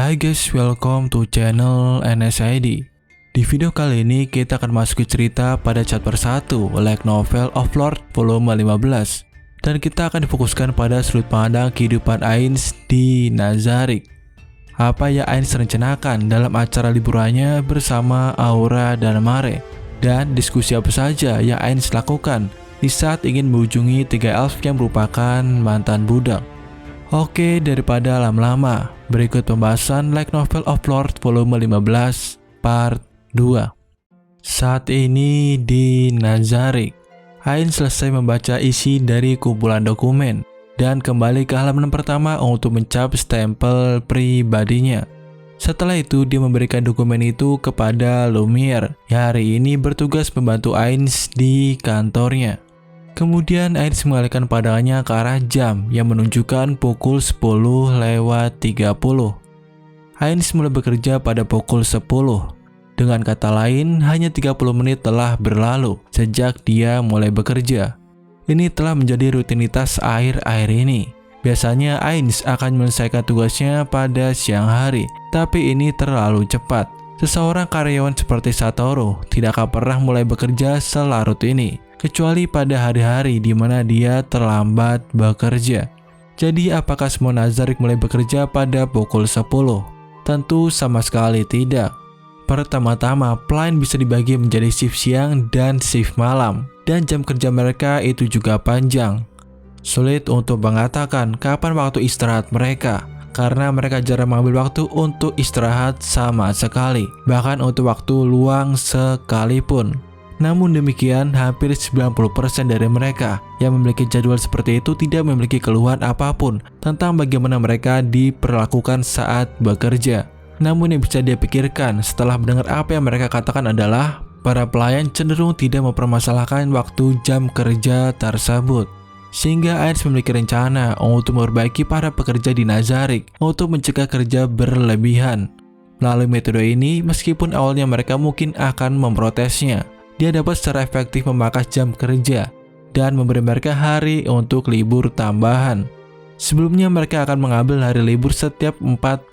Hai guys, welcome to channel NSID. Di video kali ini kita akan masuki cerita pada chapter 1 Light Novel of Lord volume 15. Dan kita akan difokuskan pada sudut pandang kehidupan Ainz di Nazarick. Apa yang Ainz rencanakan dalam acara liburannya bersama Aura dan Mare, dan diskusi apa saja yang Ainz lakukan di saat ingin mengunjungi 3 elf yang merupakan mantan budak. Oke, daripada lama-lama, berikut pembahasan Light Novel of Lord volume 15 part 2. Saat ini di Nazarick, Ainz selesai membaca isi dari kumpulan dokumen dan kembali ke halaman pertama untuk mencap stempel pribadinya. Setelah itu dia memberikan dokumen itu kepada Lumiere yang hari ini bertugas membantu Ainz di kantornya. Kemudian Ainz mengalihkan pandangannya ke arah jam yang menunjukkan pukul 10:30. Ainz mulai bekerja pada pukul 10. Dengan kata lain, hanya 30 menit telah berlalu sejak dia mulai bekerja. Ini telah menjadi rutinitas akhir-akhir ini. Biasanya Ainz akan menyelesaikan tugasnya pada siang hari, tapi ini terlalu cepat. Seseorang karyawan seperti Satoru tidak akan pernah mulai bekerja selarut ini, kecuali pada hari-hari di mana dia terlambat bekerja. Jadi apakah semua Nazarick mulai bekerja pada pukul 10? Tentu sama sekali tidak. Pertama-tama, pelayan bisa dibagi menjadi shift siang dan shift malam, dan jam kerja mereka itu juga panjang. Sulit untuk mengatakan kapan waktu istirahat mereka, karena mereka jarang mengambil waktu untuk istirahat sama sekali, bahkan untuk waktu luang sekalipun. Namun demikian, hampir 90% dari mereka yang memiliki jadwal seperti itu tidak memiliki keluhan apapun tentang bagaimana mereka diperlakukan saat bekerja. Namun yang bisa dia pikirkan setelah mendengar apa yang mereka katakan adalah para pelayan cenderung tidak mempermasalahkan waktu jam kerja tersebut. Sehingga Ainz memiliki rencana untuk memperbaiki para pekerja di Nazarick untuk mencegah kerja berlebihan. Melalui metode ini, meskipun awalnya mereka mungkin akan memprotesnya, dia dapat secara efektif memangkas jam kerja dan memberi mereka hari untuk libur tambahan. Sebelumnya mereka akan mengambil hari libur setiap 41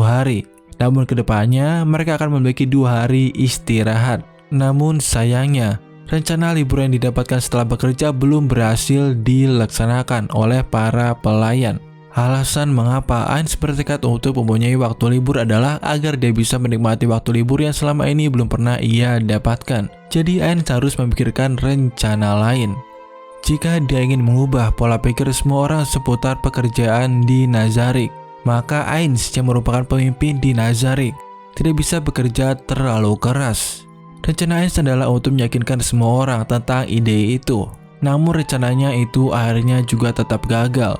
hari. Namun kedepannya mereka akan memiliki 2 hari istirahat. Namun sayangnya, rencana libur yang didapatkan setelah bekerja belum berhasil dilaksanakan oleh para pelayan. Alasan mengapa Ainz bertekad untuk mempunyai waktu libur adalah agar dia bisa menikmati waktu libur yang selama ini belum pernah ia dapatkan. Jadi Ainz harus memikirkan rencana lain. Jika dia ingin mengubah pola pikir semua orang seputar pekerjaan di Nazarick, maka Ainz yang merupakan pemimpin di Nazarick tidak bisa bekerja terlalu keras. Rencana Ainz adalah untuk meyakinkan semua orang tentang ide itu. Namun rencananya itu akhirnya juga tetap gagal.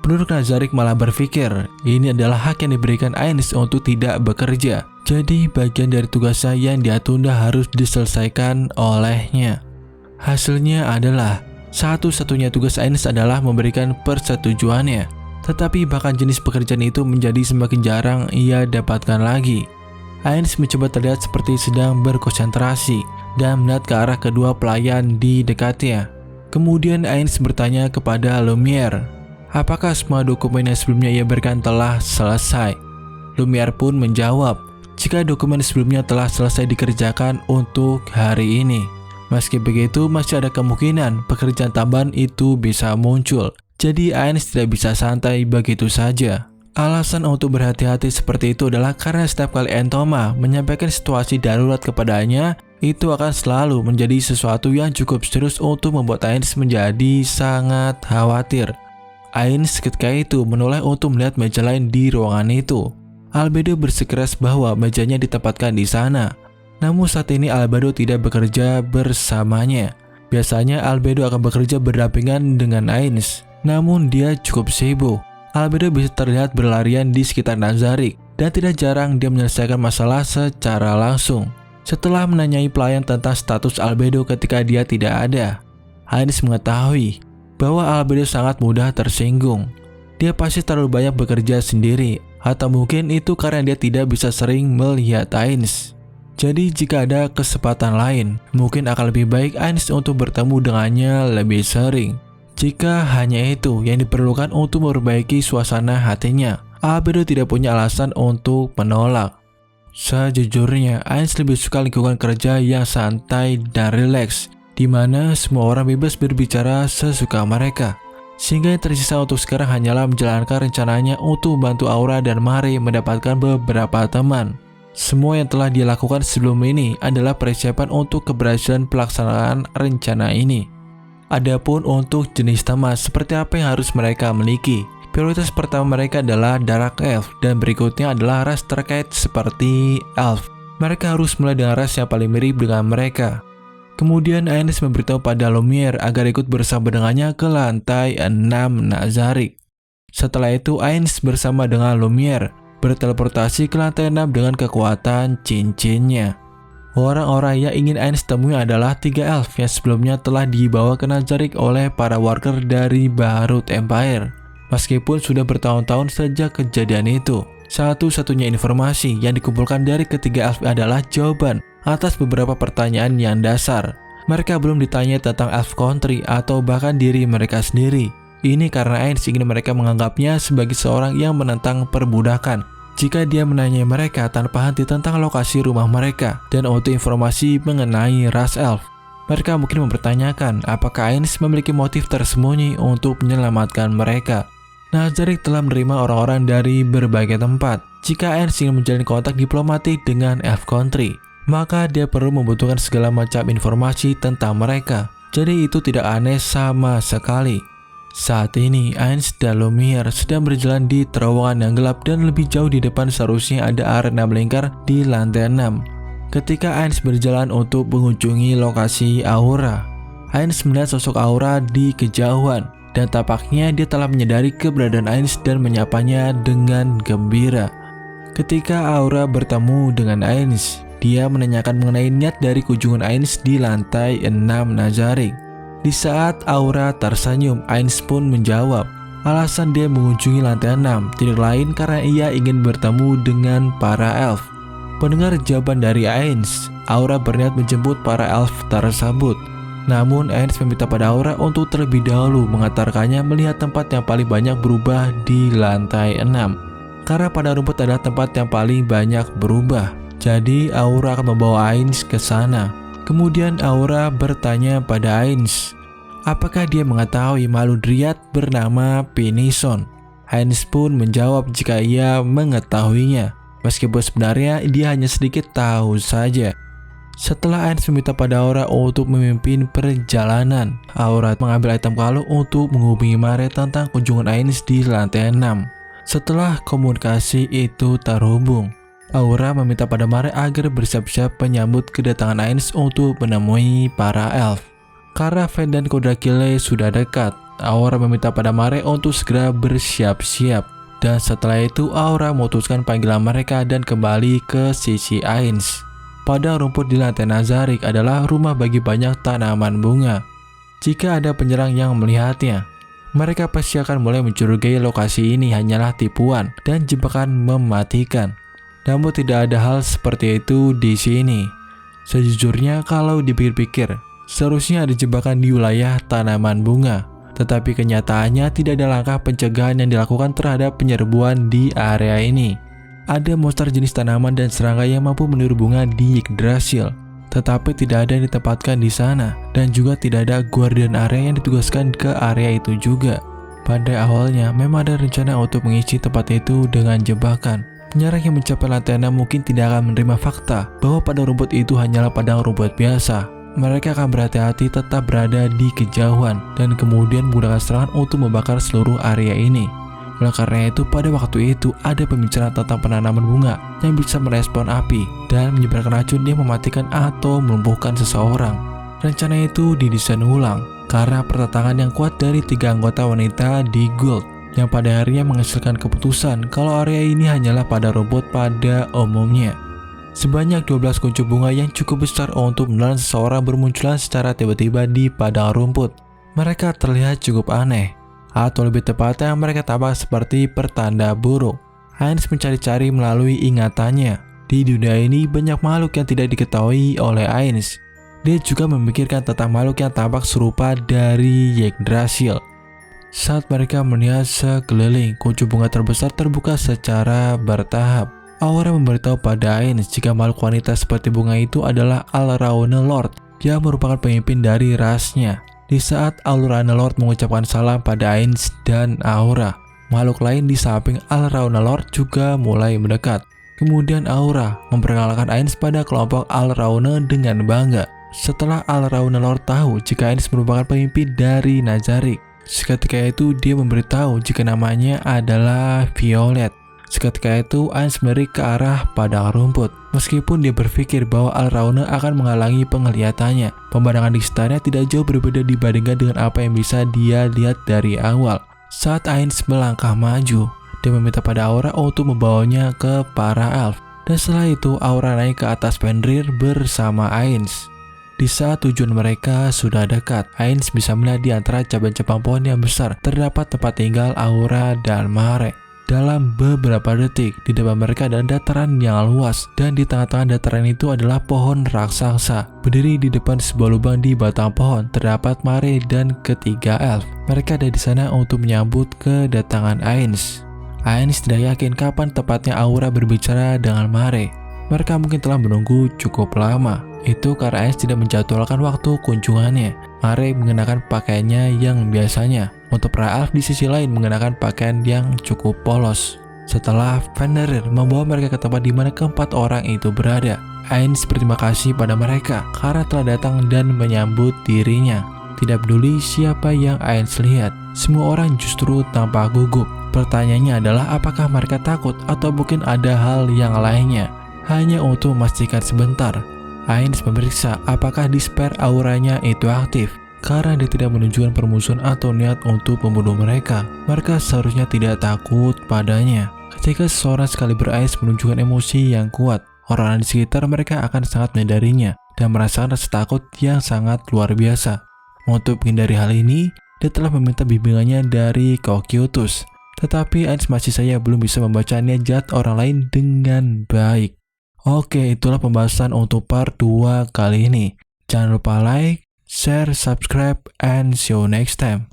Penduduk Nazarick malah berpikir ini adalah hak yang diberikan Ainz untuk tidak bekerja. Jadi bagian dari tugasnya yang dia tunda harus diselesaikan olehnya. Hasilnya adalah satu-satunya tugas Ainz adalah memberikan persetujuannya. Tetapi bahkan jenis pekerjaan itu menjadi semakin jarang ia dapatkan lagi. Ainz mencoba terlihat seperti sedang berkonsentrasi dan melihat ke arah kedua pelayan di dekatnya. Kemudian Ainz bertanya kepada Lumiere, apakah semua dokumen yang sebelumnya ia berikan telah selesai? Lumiere pun menjawab, jika dokumen sebelumnya telah selesai dikerjakan untuk hari ini. Meski begitu, masih ada kemungkinan pekerjaan tambahan itu bisa muncul. Jadi Ainz tidak bisa santai begitu saja. Alasan untuk berhati-hati seperti itu adalah karena setiap kali Entoma menyampaikan situasi darurat kepadanya, itu akan selalu menjadi sesuatu yang cukup serius untuk membuat Ainz menjadi sangat khawatir. Ainz ketika itu menoleh untuk melihat meja lain di ruangan itu. Albedo bersikeras bahwa mejanya ditempatkan di sana. Namun saat ini Albedo tidak bekerja bersamanya. Biasanya Albedo akan bekerja berdampingan dengan Ainz. Namun dia cukup sibuk. Albedo bisa terlihat berlarian di sekitar Nazarick dan tidak jarang dia menyelesaikan masalah secara langsung. Setelah menanyai pelayan tentang status Albedo ketika dia tidak ada, Ainz mengetahui bahwa Albedo sangat mudah tersinggung. Dia pasti terlalu banyak bekerja sendiri, atau mungkin itu karena dia tidak bisa sering melihat Ainz. Jadi jika ada kesempatan lain, mungkin akan lebih baik Ainz untuk bertemu dengannya lebih sering. Jika hanya itu yang diperlukan untuk memperbaiki suasana hatinya, Albedo tidak punya alasan untuk menolak. Sejujurnya, Ainz lebih suka lingkungan kerja yang santai dan rileks, di mana semua orang bebas berbicara sesuka mereka. Sehingga yang tersisa untuk sekarang hanyalah menjalankan rencananya untuk membantu Aura dan Mare mendapatkan beberapa teman. Semua yang telah dia lakukan sebelum ini adalah persiapan untuk keberhasilan pelaksanaan rencana ini. Adapun untuk jenis teman seperti apa yang harus mereka miliki, prioritas pertama mereka adalah Dark Elf dan berikutnya adalah ras terkait seperti Elf. Mereka harus mulai dengan ras yang paling mirip dengan mereka. Kemudian Ainz memberitahu pada Lumiere agar ikut bersama dengannya ke lantai 6 Nazarick. Setelah itu Ainz bersama dengan Lumiere berteleportasi ke lantai 6 dengan kekuatan cincinnya. Orang-orang yang ingin Ainz temui adalah 3 elf yang sebelumnya telah dibawa ke Nazarick oleh para worker dari Bahrut Empire. Meskipun sudah bertahun-tahun sejak kejadian itu, satu-satunya informasi yang dikumpulkan dari ketiga elf adalah jawaban atas beberapa pertanyaan yang dasar. Mereka belum ditanya tentang Elf Country atau bahkan diri mereka sendiri. Ini karena Ainz ingin mereka menganggapnya sebagai seorang yang menentang perbudakan. Jika dia menanyai mereka tanpa henti tentang lokasi rumah mereka dan untuk informasi mengenai ras elf, mereka mungkin mempertanyakan apakah Ainz memiliki motif tersembunyi untuk menyelamatkan mereka. Nazarick telah menerima orang-orang dari berbagai tempat. Jika Ainz ingin menjalin kontak diplomatik dengan Elf Country, maka dia perlu membutuhkan segala macam informasi tentang mereka. Jadi itu tidak aneh sama sekali. Saat ini, Ainz dan Lumiere sedang berjalan di terowongan yang gelap dan lebih jauh di depan seharusnya ada arena melingkar di lantai 6. Ketika Ainz berjalan untuk mengunjungi lokasi Aura, Ainz melihat sosok Aura di kejauhan dan tampaknya dia telah menyadari keberadaan Ainz dan menyapanya dengan gembira. Ketika Aura bertemu dengan Ainz, dia menanyakan mengenai niat dari kunjungan Ainz di lantai 6 Nazarick. Di saat Aura tersenyum, Ainz pun menjawab, alasan dia mengunjungi lantai 6 tidak lain karena ia ingin bertemu dengan para elf. Mendengar jawaban dari Ainz, Aura berniat menjemput para elf tersebut. Namun Ainz meminta pada Aura untuk terlebih dahulu mengantarkannya melihat tempat yang paling banyak berubah di lantai 6. Karena pada rumput adalah tempat yang paling banyak berubah. Jadi Aura akan membawa Ainz ke sana. Kemudian Aura bertanya pada Ainz, apakah dia mengetahui makhluk Dryad bernama Pinison. Ainz pun menjawab jika ia mengetahuinya, meskipun sebenarnya dia hanya sedikit tahu saja. Setelah Ainz meminta pada Aura untuk memimpin perjalanan, Aura mengambil item kalung untuk menghubungi Mare tentang kunjungan Ainz di lantai 6. Setelah komunikasi itu terhubung, Aura meminta pada Mare agar bersiap-siap menyambut kedatangan Ainz untuk menemui para elf. Karena Ven dan Kodakile sudah dekat, Aura meminta pada Mare untuk segera bersiap-siap. Dan setelah itu Aura memutuskan panggilan mereka dan kembali ke sisi Ainz. Pada rumput di lantai Nazarick adalah rumah bagi banyak tanaman bunga. Jika ada penyerang yang melihatnya, mereka pasti akan mulai mencurigai lokasi ini hanyalah tipuan dan jebakan mematikan. Namun tidak ada hal seperti itu di sini. Sejujurnya kalau dipikir-pikir, seharusnya ada jebakan di wilayah tanaman bunga. Tetapi kenyataannya tidak ada langkah pencegahan yang dilakukan terhadap penyerbuan di area ini. Ada monster jenis tanaman dan serangga yang mampu meniru bunga di Yggdrasil, tetapi tidak ada yang ditempatkan di sana. Dan juga tidak ada guardian area yang ditugaskan ke area itu juga. Pada awalnya memang ada rencana untuk mengisi tempat itu dengan jebakan. Penyerang yang mencapai lantai 6 mungkin tidak akan menerima fakta bahwa padang rumput itu hanyalah padang rumput biasa. Mereka akan berhati-hati tetap berada di kejauhan dan kemudian menggunakan serangan untuk membakar seluruh area ini. Oleh karena itu, pada waktu itu ada pembicaraan tentang penanaman bunga yang bisa merespon api dan menyebarkan racun yang mematikan atau melumpuhkan seseorang. Rencana itu didesain ulang karena pertentangan yang kuat dari 3 anggota wanita di Gold, yang pada akhirnya menghasilkan keputusan kalau area ini hanyalah pada rumput pada umumnya. Sebanyak 12 kuncup bunga yang cukup besar untuk menelan seseorang bermunculan secara tiba-tiba di padang rumput. Mereka terlihat cukup aneh, atau lebih tepatnya mereka tampak seperti pertanda buruk. Ainz mencari-cari melalui ingatannya. Di dunia ini banyak makhluk yang tidak diketahui oleh Ainz. Dia juga memikirkan tentang makhluk yang tampak serupa dari Yggdrasil. Saat mereka melihat sekeliling, kuncup bunga terbesar terbuka secara bertahap. Aura memberitahu pada Ainz jika makhluk wanita seperti bunga itu adalah Alraune Lord yang merupakan pemimpin dari rasnya. Di saat Alraune Lord mengucapkan salam pada Ainz dan Aura, makhluk lain di samping Alraune Lord juga mulai mendekat. Kemudian Aura memperkenalkan Ainz pada kelompok Alraune dengan bangga. Setelah Alraune Lord tahu jika Ainz merupakan pemimpin dari Nazarik, seketika itu dia memberitahu jika namanya adalah Violet. Seketika itu Ainz melirik ke arah padang rumput. Meskipun dia berpikir bahwa Alraune akan menghalangi penglihatannya, pemandangan di sekitarnya tidak jauh berbeda dibandingkan dengan apa yang bisa dia lihat dari awal. Saat Ainz melangkah maju, dia meminta pada Aura untuk membawanya ke para elf. Dan setelah itu Aura naik ke atas Fenrir bersama Ainz. Di saat tujuan mereka sudah dekat, Ainz bisa melihat di antara cabang-cabang pohon yang besar terdapat tempat tinggal Aura dan Mare. Dalam beberapa detik, di depan mereka ada dataran yang luas, dan di tengah-tengah dataran itu adalah pohon raksasa. Berdiri di depan sebuah lubang di batang pohon, terdapat Mare dan ketiga elf. Mereka ada di sana untuk menyambut kedatangan Ainz. Ainz tidak yakin kapan tepatnya Aura berbicara dengan Mare. Mereka mungkin telah menunggu cukup lama. Itu karena Ainz tidak menjadwalkan waktu kunjungannya. Mare mengenakan pakaiannya yang biasanya. Untuk para elf di sisi lain mengenakan pakaian yang cukup polos. Setelah Fenrir membawa mereka ke tempat di mana keempat orang itu berada, Ainz berterima kasih pada mereka karena telah datang dan menyambut dirinya. Tidak peduli siapa yang Ainz lihat, semua orang justru tampak gugup. Pertanyaannya adalah apakah mereka takut atau mungkin ada hal yang lainnya. Hanya untuk memastikan sebentar, Ainz memeriksa apakah disper auranya itu aktif. Karena dia tidak menunjukkan permusuhan atau niat untuk membunuh mereka, mereka seharusnya tidak takut padanya. Ketika seseorang sekali Ainz menunjukkan emosi yang kuat, orang-orang di sekitar mereka akan sangat menyadarinya dan merasakan rasa takut yang sangat luar biasa. Untuk menghindari hal ini, dia telah meminta bimbingannya dari Cocytus. Tetapi Ainz masih saja belum bisa membaca niat jahat orang lain dengan baik. Oke, itulah pembahasan untuk part 2 kali ini. Jangan lupa like, share, subscribe, and see you next time.